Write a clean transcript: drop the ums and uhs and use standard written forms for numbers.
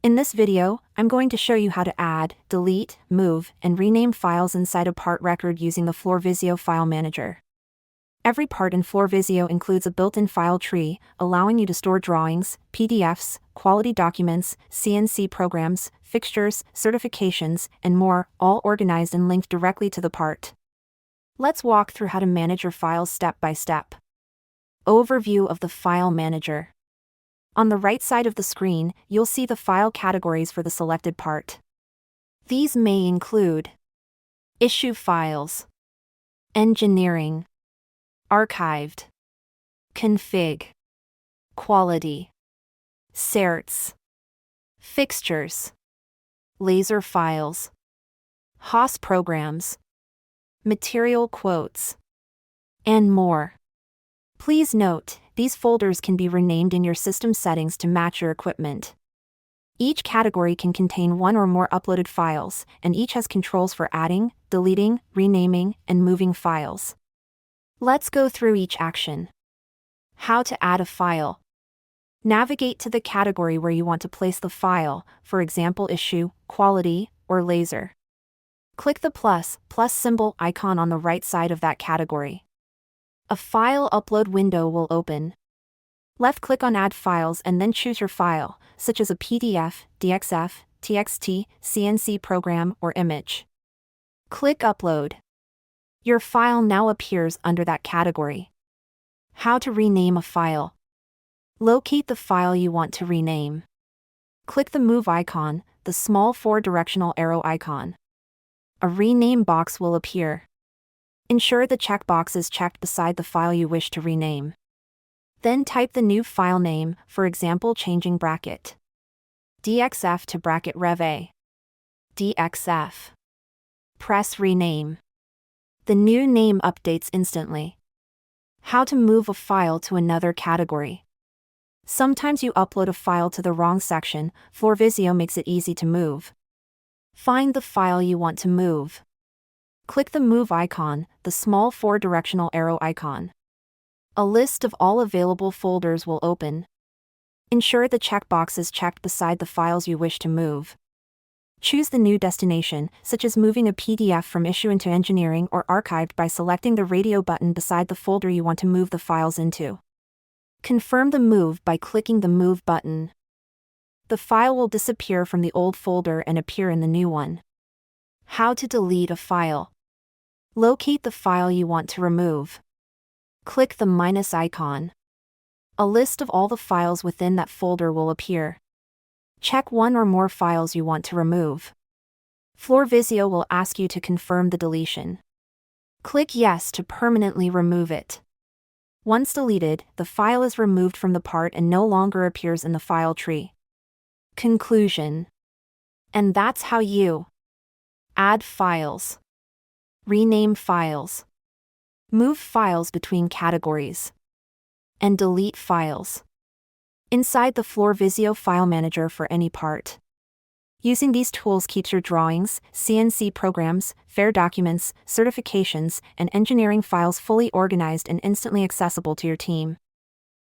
In this video, I'm going to show you how to add, delete, move, and rename files inside a part record using the FloorVisio file manager. Every part in FloorVisio includes a built-in file tree, allowing you to store drawings, PDFs, quality documents, CNC programs, fixtures, certifications, and more, all organized and linked directly to the part. Let's walk through how to manage your files step by step. Overview of the file manager. On the right side of the screen, you'll see the file categories for the selected part. These may include issue files, engineering, archived, config, quality, certs, fixtures, laser files, Haas programs, material quotes, and more. Please note, these folders can be renamed in your system settings to match your equipment. Each category can contain one or more uploaded files, and each has controls for adding, deleting, renaming, and moving files. Let's go through each action. How to add a file. Navigate to the category where you want to place the file, for example issue, quality, or laser. Click the plus symbol icon on the right side of that category. A file upload window will open. Left-click on Add Files and then choose your file, such as a PDF, DXF, TXT, CNC program, or image. Click Upload. Your file now appears under that category. How to rename a file. Locate the file you want to rename. Click the Move icon, the small 4-directional arrow icon. A rename box will appear. Ensure the checkbox is checked beside the file you wish to rename. Then type the new file name, for example changing bracket DXF to bracket Rev A. DXF. Press Rename. The new name updates instantly. How to move a file to another category. Sometimes you upload a file to the wrong section. FloorVisio makes it easy to move. Find the file you want to move. Click the Move icon, the small 4-directional arrow icon. A list of all available folders will open. Ensure the checkbox is checked beside the files you wish to move. Choose the new destination, such as moving a PDF from issue into engineering or archived by selecting the radio button beside the folder you want to move the files into. Confirm the move by clicking the Move button. The file will disappear from the old folder and appear in the new one. How to delete a file. Locate the file you want to remove. Click the minus icon. A list of all the files within that folder will appear. Check one or more files you want to remove. FloorVisio will ask you to confirm the deletion. Click Yes to permanently remove it. Once deleted, the file is removed from the part and no longer appears in the file tree. Conclusion. And that's how you add files, rename files, move files between categories, and delete files inside the FloorVisio file manager for any part. Using these tools keeps your drawings, CNC programs, FAIR documents, certifications, and engineering files fully organized and instantly accessible to your team.